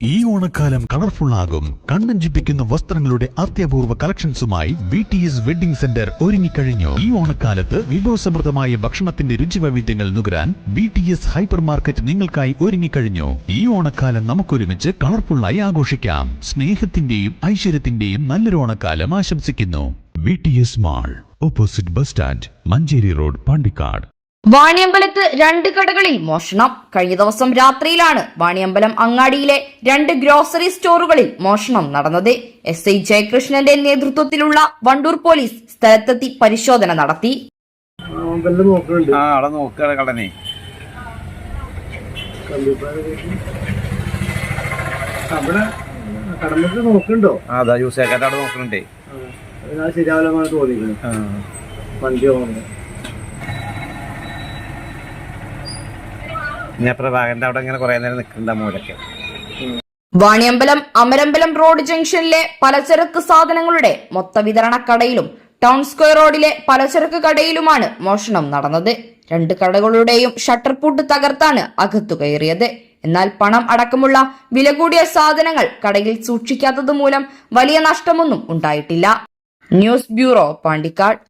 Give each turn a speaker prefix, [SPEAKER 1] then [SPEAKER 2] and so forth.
[SPEAKER 1] ഈ ഓണക്കാലം കളർഫുൾ ആകും. കണ്ണഞ്ചിപ്പിക്കുന്ന വസ്ത്രങ്ങളുടെ അത്യപൂർവ കളക്ഷൻസുമായി BTS വെഡിംഗ് സെന്റർ ഒരുങ്ങിക്കഴിഞ്ഞു. ഈ ഓണക്കാലത്ത് വിഭവസമൃദ്ധമായ ഭക്ഷണത്തിന്റെ രുചിവൈവിധ്യങ്ങൾ നുകരാൻ BTS ഹൈപ്പർ മാർക്കറ്റ് നിങ്ങൾക്കായി ഒരുങ്ങിക്കഴിഞ്ഞു. ഈ ഓണക്കാലം നമുക്കൊരുമിച്ച് കളർഫുള്ളായി ആഘോഷിക്കാം. സ്നേഹത്തിന്റെയും ഐശ്വര്യത്തിന്റെയും നല്ലൊരു ഓണക്കാലം ആശംസിക്കുന്നു. BTS mall, opposite bus stand, Manjeri road, Pandikkad.
[SPEAKER 2] വാണിയമ്പലത്ത് 2 കടകളിൽ മോഷണം. കഴിഞ്ഞ ദിവസം രാത്രിയിലാണ് വാണിയമ്പലം അങ്ങാടിയിലെ 2 ഗ്രോസറി സ്റ്റോറുകളിൽ മോഷണം നടന്നത്. SI ജയകൃഷ്ണന്റെ നേതൃത്വത്തിലുള്ള വണ്ടൂർ പോലീസ് സ്ഥലത്തെത്തി പരിശോധന നടത്തി. വാണിയമ്പലം അമരമ്പലം റോഡ് ജംഗ്ഷനിലെ പലചരക്ക് സാധനങ്ങളുടെ മൊത്ത വിതരണ കടയിലും ടൗൺ സ്ക്വയർ റോഡിലെ പലചരക്ക് കടയിലുമാണ് മോഷണം നടന്നത്. 2 കടകളുടെയും ഷട്ടർ പൂട്ട് തകർത്താണ് അകത്തു കയറിയത്. എന്നാൽ പണം അടക്കമുള്ള വില കൂടിയ സാധനങ്ങൾ കടയിൽ സൂക്ഷിക്കാത്തത് മൂലം വലിയ നഷ്ടമൊന്നും ഉണ്ടായിട്ടില്ല. News bureau, Pandikkad.